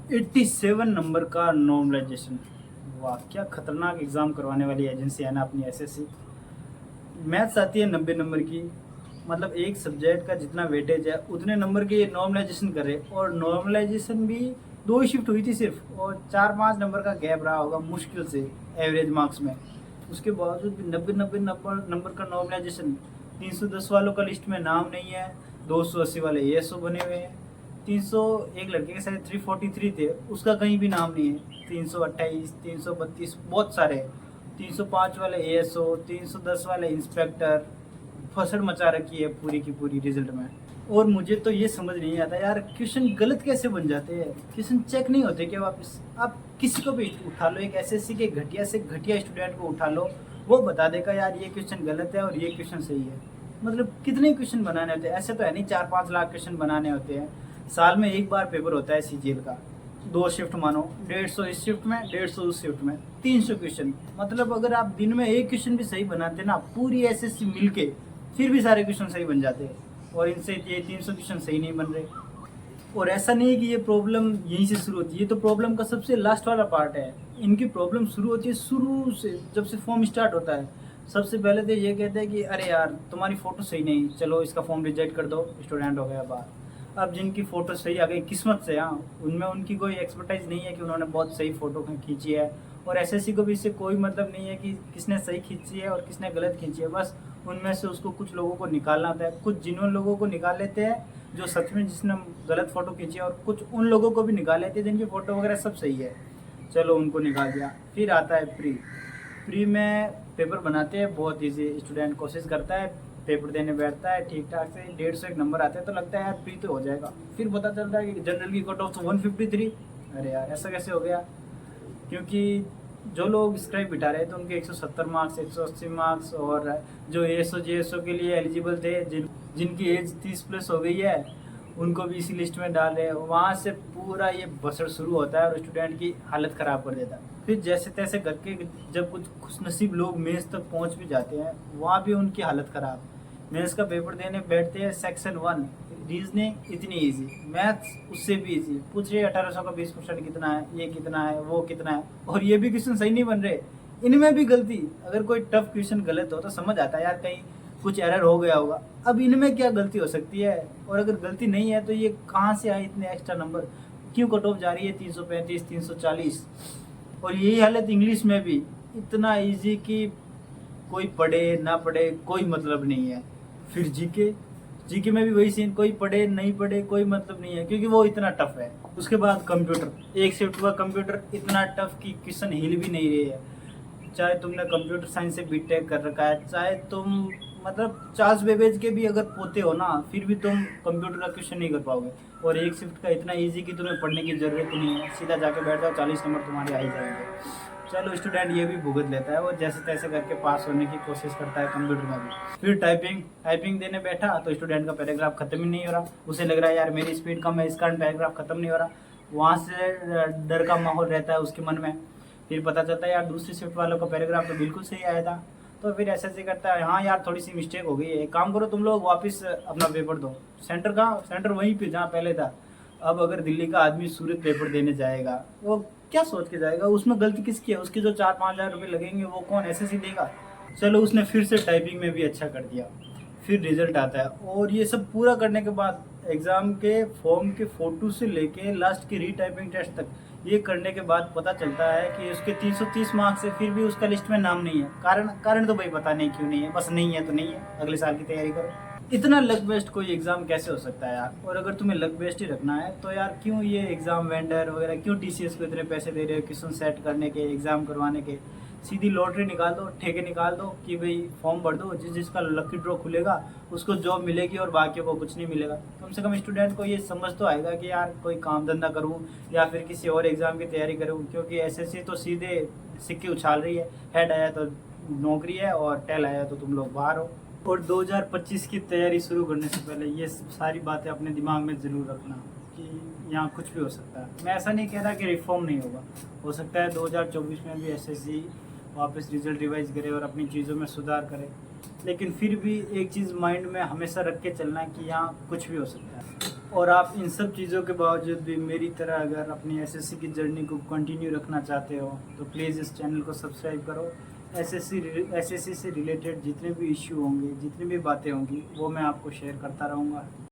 87 number का normalisation. वाह, क्या खतरनाक एग्ज़ाम करवाने वाली एजेंसी है ना अपनी एसएससी। मैथ्स आती है 90 नंबर की, मतलब एक सब्जेक्ट का जितना वेटेज है उतने नंबर के ये नॉर्मलाइजेशन कर रहे, और नॉर्मलाइजेशन भी 2 ही शिफ्ट हुई थी सिर्फ, और 4-5 नंबर का गैप रहा होगा मुश्किल से एवरेज मार्क्स में। उसके बावजूद भी 90-90 नंबर नंबर का नॉर्मलाइजेशन। 310 वालों का लिस्ट में नाम नहीं है, 280 वाले एएसओ बने हुए हैं। 300, एक लड़के के साथ 343 थे, उसका कहीं भी नाम नहीं है। 328, 332 बहुत सारे। 305 वाले एएसओ, 310 वाले इंस्पेक्टर। फसल मचा रखी है पूरी की पूरी रिजल्ट में। और मुझे तो ये समझ नहीं आता यार, क्वेश्चन गलत कैसे बन जाते हैं? क्वेश्चन चेक नहीं होते क्या वापस? आप किसी को भी उठा लो, एक एसएससी के घटिया से घटिया स्टूडेंट को उठा लो, वो बता देगा यार ये क्वेश्चन गलत है और ये क्वेश्चन सही है। मतलब कितने क्वेश्चन बनाने होते हैं? ऐसे तो है नहीं 4-5 लाख क्वेश्चन बनाने होते हैं। साल में एक बार पेपर होता है सीजीएल का, 2 शिफ्ट मानो, 150 इस शिफ्ट में, 150 उस शिफ्ट में, 300 क्वेश्चन। मतलब अगर आप दिन में एक क्वेश्चन भी सही बनाते ना, पूरी एसएससी मिलके, फिर भी सारे क्वेश्चन सही बन जाते हैं। और इनसे ये 300 क्वेश्चन सही नहीं बन रहे। और ऐसा नहीं है कि ये प्रॉब्लम यहीं से शुरू होती है, ये तो प्रॉब्लम का सबसे लास्ट वाला पार्ट है। इनकी प्रॉब्लम शुरू होती है शुरू से, जब से फॉर्म स्टार्ट होता है। सबसे पहले तो ये कहते हैं कि अरे यार तुम्हारी फ़ोटो सही नहीं, चलो इसका फॉर्म रिजेक्ट कर दो, स्टूडेंट हो गया बाहर। अब जिनकी फ़ोटो सही आ गई किस्मत से, हाँ, उनमें उनकी कोई एक्सपर्टाइज नहीं है कि उन्होंने बहुत सही फ़ोटो खींची है। और एसएससी को भी इससे कोई मतलब नहीं है कि किसने सही खींची है और किसने गलत खींची है। बस उनमें से उसको कुछ लोगों को निकालना होता है। कुछ जिन्होंने लोगों को निकाल लेते हैं जो सच में जिसने गलत फ़ोटो खींची है, और कुछ उन लोगों को भी निकाल लेते हैं जिनकी फ़ोटो वगैरह सब सही है। चलो उनको निकाल दिया। फिर आता है प्री। प्री में पेपर बनाते हैं बहुत ईजी, स्टूडेंट कोशिश करता है, पेपर देने बैठता है ठीक ठाक से, 150 एक नंबर आते हैं तो लगता है यार प्री तो हो जाएगा। फिर पता चलता है कि जनरल की कट ऑफ तो 153। अरे यार ऐसा कैसे हो गया? क्योंकि जो लोग स्क्राइब बिठा रहे थे उनके 170 मार्क्स, 180 मार्क्स, और जो एएसओ जेएसओ के लिए एलिजिबल थे, जिनकी एज 30 प्लस हो गई है, उनको भी इसी लिस्ट में डाल रहे हैं। वहाँ से पूरा ये बसर शुरू होता है और स्टूडेंट की हालत ख़राब कर देता है। फिर जैसे तैसे करके जब कुछ खुशनसीब लोग मेंस तक पहुँच भी जाते हैं, वहाँ भी उनकी हालत ख़राब। मेंस का पेपर देने बैठते हैं, सेक्शन 1 रीजनिंग इतनी इजी, मैथ्स उससे भी इजी, पूछ रहे 1800 का 20% कितना है, ये कितना है, वो कितना है, और ये भी क्वेश्चन सही नहीं बन रहे। इनमें भी गलती। अगर कोई टफ क्वेश्चन गलत हो तो समझ आता है यार कहीं कुछ एरर हो गया होगा। अब इनमें क्या गलती हो सकती है? और अगर गलती नहीं है तो ये कहाँ से आए इतने एक्स्ट्रा नंबर? क्यों कट ऑफ जा रही है 335, 340? और यही हालत इंग्लिश में भी, इतना इजी कि कोई पढ़े ना पढ़े कोई मतलब नहीं है। फिर जीके, जीके में भी वही सीन, कोई पढ़े नहीं पढ़े कोई मतलब नहीं है क्योंकि वो इतना टफ है। उसके बाद कंप्यूटर, एक शिफ्ट हुआ कंप्यूटर इतना टफ कि क्वेश्चन हिल भी नहीं रही है। चाहे तुमने कंप्यूटर साइंस से बीटेक कर रखा है, चाहे तुम मतलब चार्ल्स बेबेज के भी अगर पोते हो ना, फिर भी तुम कंप्यूटर का क्वेश्चन नहीं कर पाओगे। और एक शिफ्ट का इतना इजी कि तुम्हें पढ़ने की ज़रूरत ही नहीं है, सीधा जाके बैठ जाओ, 40 नंबर तुम्हारे आ ही जाएंगे। चलो स्टूडेंट ये भी भुगत लेता है, वो जैसे तैसे करके पास होने की कोशिश करता है कंप्यूटर में भी। फिर टाइपिंग, टाइपिंग देने बैठा तो स्टूडेंट का पैराग्राफ खत्म ही नहीं हो रहा, उसे लग रहा है यार मेरी स्पीड कम है इस कारण पैराग्राफ खत्म नहीं हो रहा। वहाँ से डर का माहौल रहता है उसके मन में। फिर पता चलता है यार दूसरी शिफ्ट वालों का पैराग्राफ तो बिल्कुल सही आया था। तो फिर ऐसे करता है, हाँ यार थोड़ी सी मिस्टेक हो गई है, एक काम करो तुम लोग वापस अपना पेपर दो। सेंटर का सेंटर वहीं पे जहाँ पहले था। अब अगर दिल्ली का आदमी सूरत पेपर देने जाएगा, वो क्या सोच के जाएगा? उसमें गलती किसकी है? उसके जो 4-5 हज़ार रुपये लगेंगे वो कौन एसएससी देगा? चलो उसने फिर से टाइपिंग में भी अच्छा कर दिया। फिर रिजल्ट आता है, और ये सब पूरा करने के बाद एग्ज़ाम के फॉर्म के फ़ोटो से लेके लास्ट की रीटाइपिंग टेस्ट तक, ये करने के बाद पता चलता है कि उसके 330 मार्क्स है, फिर भी उसका लिस्ट में नाम नहीं है। कारण कारण तो भाई पता नहीं क्यों नहीं है, बस नहीं है तो नहीं है, अगले साल की तैयारी करो। इतना लक बेस्ड कोई एग्ज़ाम कैसे हो सकता है यार? और अगर तुम्हें लक बेस्ड ही रखना है तो यार क्यों ये एग्ज़ाम वेंडर वगैरह, क्यों टीसीएस को इतने पैसे दे रहे हो क्वेश्चन सेट करने के, एग्ज़ाम करवाने के? सीधी लॉटरी निकाल दो, ठेके निकाल दो कि भाई फॉर्म भर दो, जिसका लकी ड्रॉ खुलेगा उसको जॉब मिलेगी और बाकियों को कुछ नहीं मिलेगा। कम से कम स्टूडेंट को ये समझ तो आएगा कि यार कोई काम धंधा करूँ या फिर किसी और एग्ज़ाम की तैयारी करूँ, क्योंकि एसएससी तो सीधे सिक्के उछाल रही है। हेड आया तो नौकरी है और टेल आया तो तुम लोग बाहर हो। और 2025 की तैयारी शुरू करने से पहले ये सारी बातें अपने दिमाग में ज़रूर रखना कि यहाँ कुछ भी हो सकता है। मैं ऐसा नहीं कह रहा कि रिफॉर्म नहीं होगा, हो सकता है 2024 में भी एसएससी वापस रिजल्ट रिवाइज करे और अपनी चीज़ों में सुधार करे। लेकिन फिर भी एक चीज़ माइंड में हमेशा रख के चलना है कि यहाँ कुछ भी हो सकता है। और आप इन सब चीज़ों के बावजूद भी मेरी तरह अगर अपनी एसएससी की जर्नी को कंटिन्यू रखना चाहते हो तो प्लीज़ इस चैनल को सब्सक्राइब करो। एसएससी से रिलेटेड जितने भी इश्यू होंगे, जितनी भी बातें होंगी, वो मैं आपको शेयर करता रहूँगा।